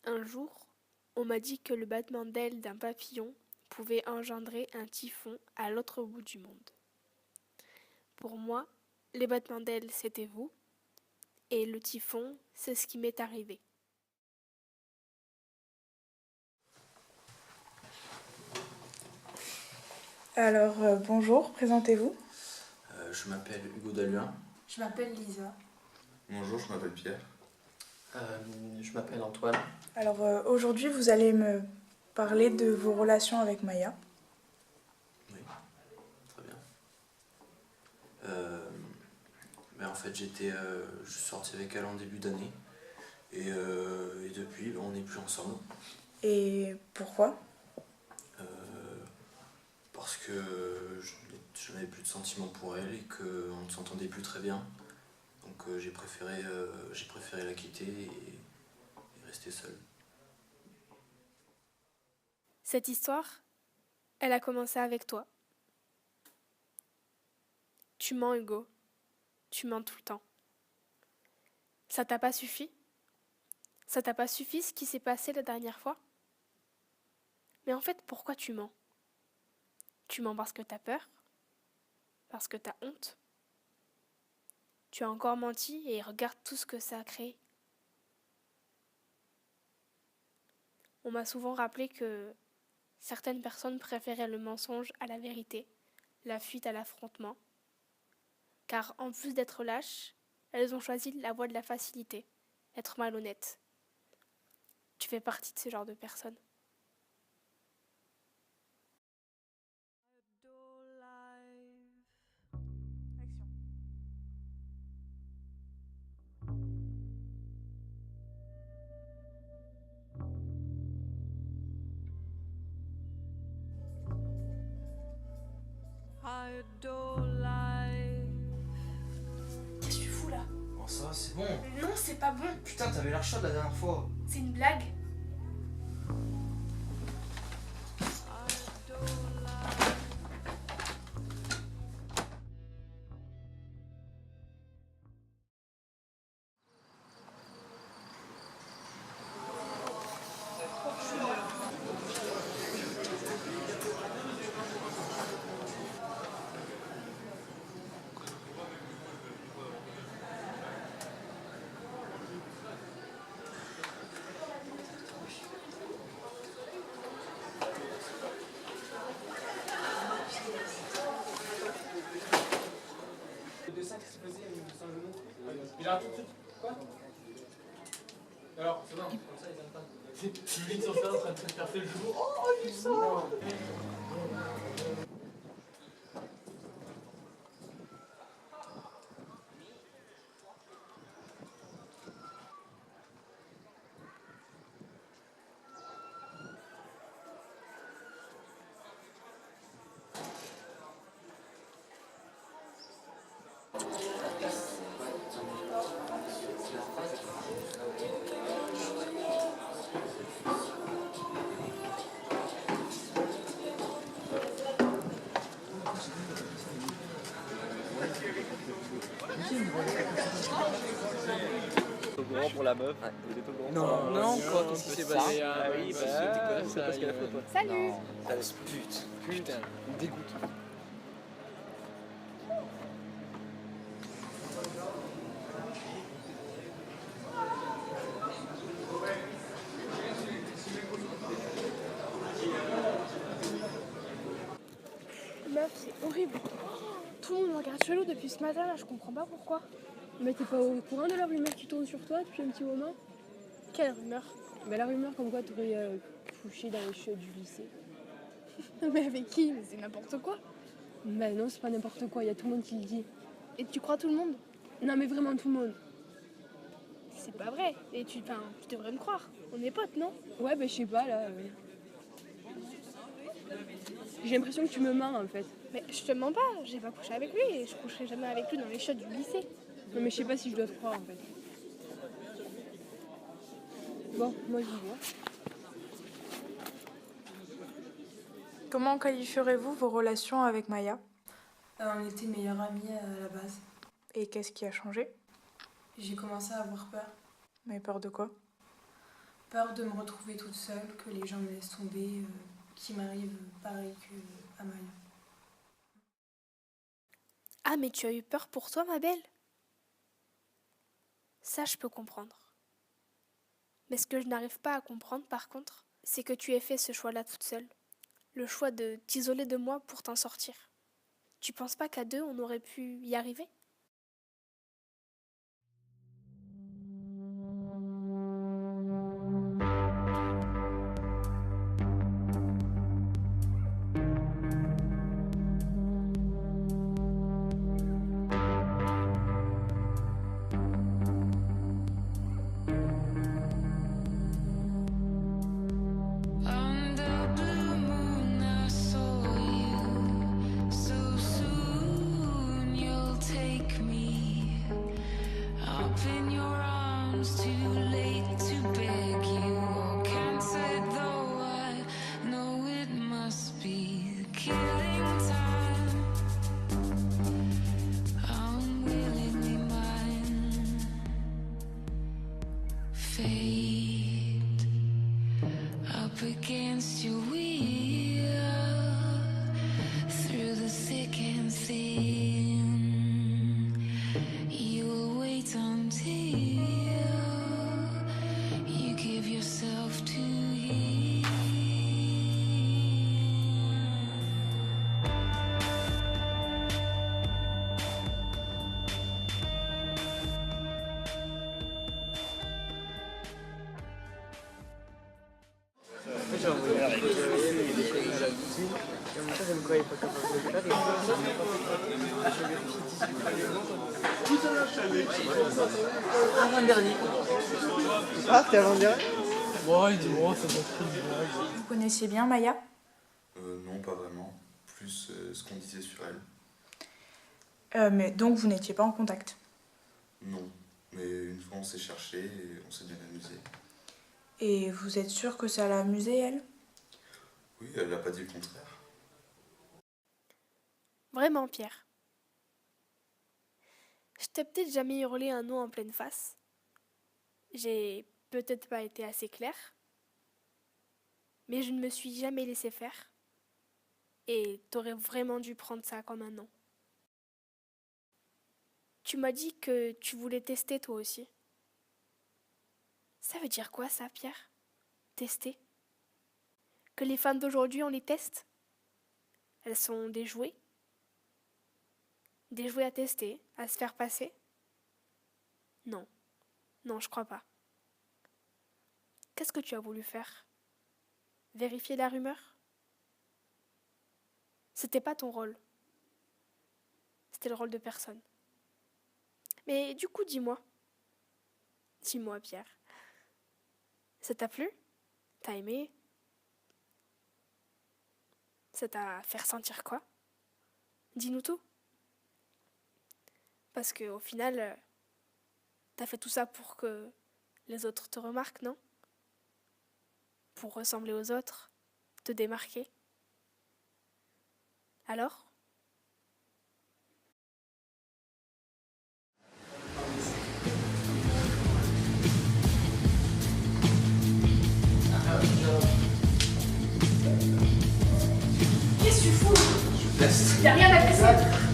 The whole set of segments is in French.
Un jour, on m'a dit que le battement d'aile d'un papillon pouvait engendrer un typhon à l'autre bout du monde. Pour moi, les battements d'aile, c'était vous, et le typhon, c'est ce qui m'est arrivé. Alors, bonjour, présentez-vous. Je m'appelle Hugo Dalluin. Je m'appelle Lisa. Bonjour, je m'appelle Pierre. Je m'appelle Antoine. Alors, aujourd'hui, vous allez me parler de vos relations avec Maya. Oui, très bien. En fait, je suis sorti avec elle en début d'année. Et depuis, on n'est plus ensemble. Et pourquoi? Parce que je n'avais plus de sentiments pour elle et qu'on ne s'entendait plus très bien. Donc j'ai préféré la quitter et rester seul. Cette histoire, elle a commencé avec toi. Tu mens, Hugo. Tu mens tout le temps. Ça t'a pas suffi? Ça t'a pas suffi ce qui s'est passé la dernière fois? Mais en fait, pourquoi tu mens? Tu mens parce que t'as peur? Parce que t'as honte? Tu as encore menti et regarde tout ce que ça a créé. On m'a souvent rappelé que certaines personnes préféraient le mensonge à la vérité, la fuite à l'affrontement, car en plus d'être lâches, elles ont choisi la voie de la facilité, être malhonnêtes. Tu fais partie de ce genre de personnes. Qu'est-ce que tu fous là? Bon, ça, c'est bon. Non, c'est pas bon. Putain, t'avais l'air chaude la dernière fois. C'est une blague. Il a tout de suite. Quoi? Alors, c'est bon, comme ça ils aiment pas. Tu lis sur ça en train de te faire le jour. Oh, il sort. Au courant pour la meuf. Il était au courant. Non, quoi, qu'est-ce qui s'est passé? Ah oui, bah, c'est parce qu'elle a fait toi. Salut. Grosse pute. Putain, il me dégoûte. Meuf, c'est horrible. Tout le monde me regarde chelou depuis ce matin là, je comprends pas pourquoi. Mais t'es pas au courant de la rumeur qui tourne sur toi depuis un petit moment? Quelle rumeur? Bah la rumeur comme quoi t'aurais couché dans les chiottes du lycée. Mais avec qui? Mais c'est n'importe quoi. Bah non, c'est pas n'importe quoi, y a tout le monde qui le dit. Et tu crois tout le monde? Non mais vraiment tout le monde. C'est pas vrai. Et tu devrais me croire. On est potes, non? Ouais bah je sais pas là. J'ai l'impression que tu me mens en fait. Mais je te mens pas, j'ai pas couché avec lui et je coucherai jamais avec lui dans les chiottes du lycée. Non mais je sais pas si je dois te croire en fait. Bon, moi j'y vais. Comment qualifierez-vous vos relations avec Maya? On était meilleures amies à la base. Et qu'est-ce qui a changé? J'ai commencé à avoir peur. Mais peur de quoi? Peur de me retrouver toute seule, que les gens me laissent tomber, qu'il m'arrive pareil qu'à Maya. Ah, mais tu as eu peur pour toi, ma belle? Ça, je peux comprendre. Mais ce que je n'arrive pas à comprendre, par contre, c'est que tu aies fait ce choix-là toute seule. Le choix de t'isoler de moi pour t'en sortir. Tu penses pas qu'à deux, on aurait pu y arriver? Against your will, through the thick and thin, you'll wait until you give yourself to him. J'ai envoyé avec et en même temps, je me croyais pas capable de le faire. Avant-dernier. Ah, t'es avant-dernier? Ouais, dis-moi, ça doit être une blague. Vous connaissiez bien Maya? Non, pas vraiment. Plus ce qu'on disait sur elle. Mais donc vous n'étiez pas en contact? Non. Mais une fois, on s'est cherché et on s'est bien amusé. Et vous êtes sûr que ça l'a amusée, elle? Oui, elle n'a pas dit le contraire. Vraiment, Pierre. Je t'ai peut-être jamais hurlé un nom en pleine face. J'ai peut-être pas été assez claire. Mais je ne me suis jamais laissé faire. Et t'aurais vraiment dû prendre ça comme un non. Tu m'as dit que tu voulais tester toi aussi. Ça veut dire quoi ça, Pierre? Tester? Que les femmes d'aujourd'hui, on les teste? Elles sont des jouets? Des jouets à tester, à se faire passer? Non. Non, je crois pas. Qu'est-ce que tu as voulu faire? Vérifier la rumeur? C'était pas ton rôle. C'était le rôle de personne. Mais du coup, dis-moi. Dis-moi, Pierre. Ça t'a plu? T'as aimé? Ça t'a fait ressentir quoi? Dis-nous tout. Parce que au final, t'as fait tout ça pour que les autres te remarquent, non? Pour ressembler aux autres, te démarquer. Alors? Qu'est-ce que tu fous? Je teste. Y'a rien à tester.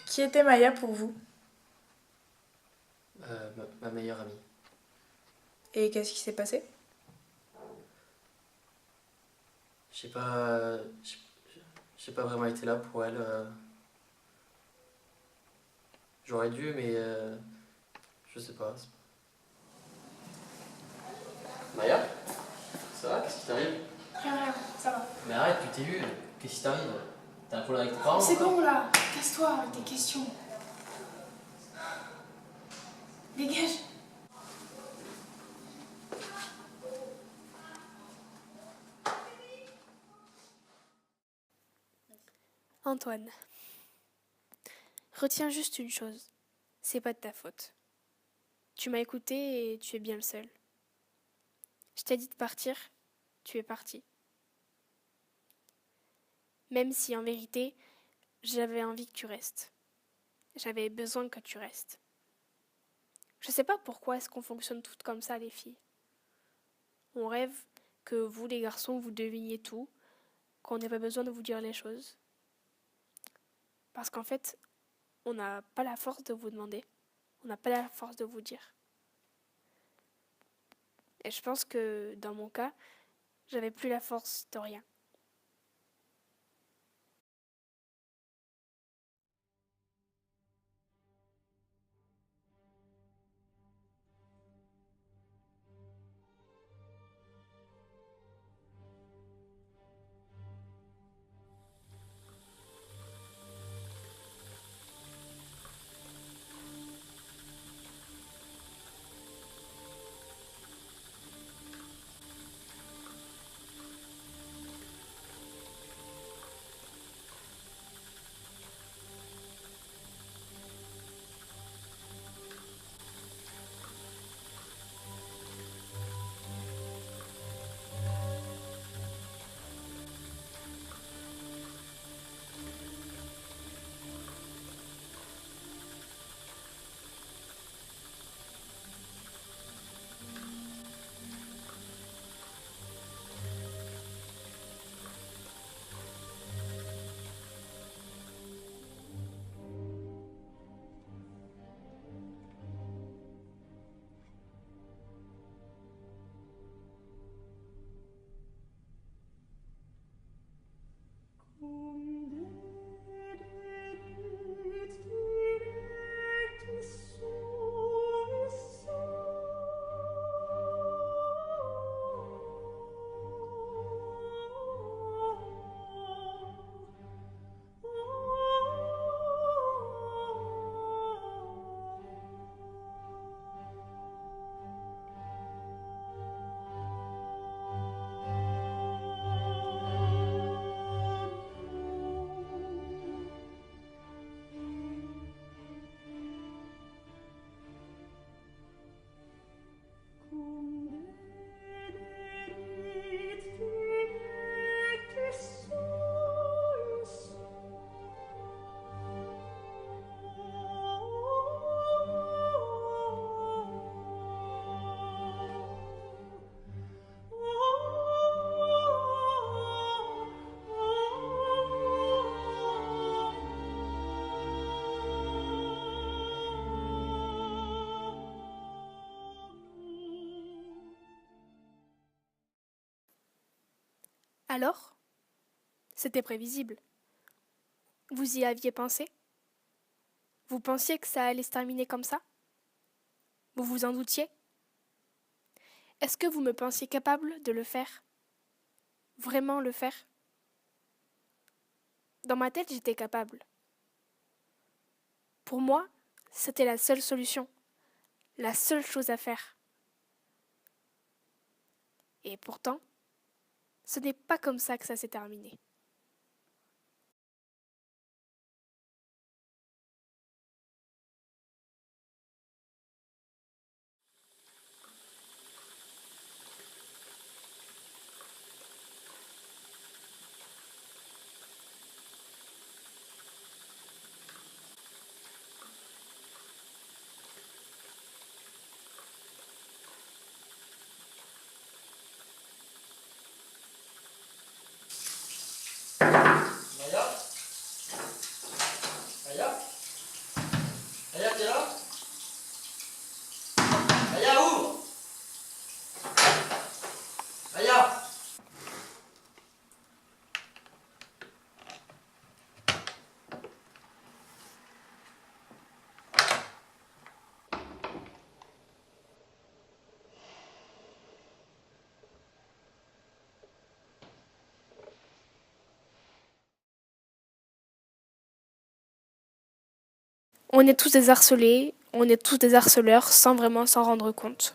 Qui était Maya pour vous? Ma meilleure amie. Et qu'est-ce qui s'est passé? J'ai pas... J'ai pas vraiment été là pour elle. J'aurais dû, mais... je sais pas. Maya? Ça va? Qu'est-ce qui t'arrive? Rien, ça va. Mais arrête, tu t'es vu. Qu'est-ce qui t'arrive? T'as un problème avec tes parents? C'est bon là, casse-toi avec tes questions. Dégage. Antoine, retiens juste une chose, c'est pas de ta faute. Tu m'as écouté et tu es bien le seul. Je t'ai dit de partir, tu es parti. Même si en vérité, j'avais envie que tu restes. J'avais besoin que tu restes. Je sais pas pourquoi est-ce qu'on fonctionne toutes comme ça, les filles. On rêve que vous, les garçons, vous deviniez tout, qu'on n'ait pas besoin de vous dire les choses. Parce qu'en fait, on n'a pas la force de vous demander. On n'a pas la force de vous dire. Et je pense que, dans mon cas, j'avais plus la force de rien. Alors, c'était prévisible. Vous y aviez pensé? Vous pensiez que ça allait se terminer comme ça? Vous vous en doutiez? Est-ce que vous me pensiez capable de le faire? Vraiment le faire? Dans ma tête, j'étais capable. Pour moi, c'était la seule solution, la seule chose à faire. Et pourtant, ce n'est pas comme ça que ça s'est terminé. On est tous des harcelés, on est tous des harceleurs sans vraiment s'en rendre compte.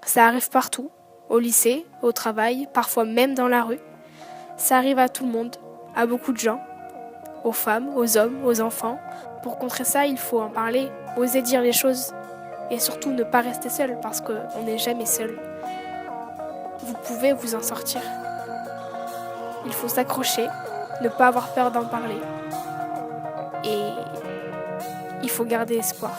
Ça arrive partout, au lycée, au travail, parfois même dans la rue. Ça arrive à tout le monde, à beaucoup de gens, aux femmes, aux hommes, aux enfants. Pour contrer ça, il faut en parler, oser dire les choses et surtout ne pas rester seul parce qu'on n'est jamais seul. Vous pouvez vous en sortir. Il faut s'accrocher, ne pas avoir peur d'en parler et il faut garder espoir.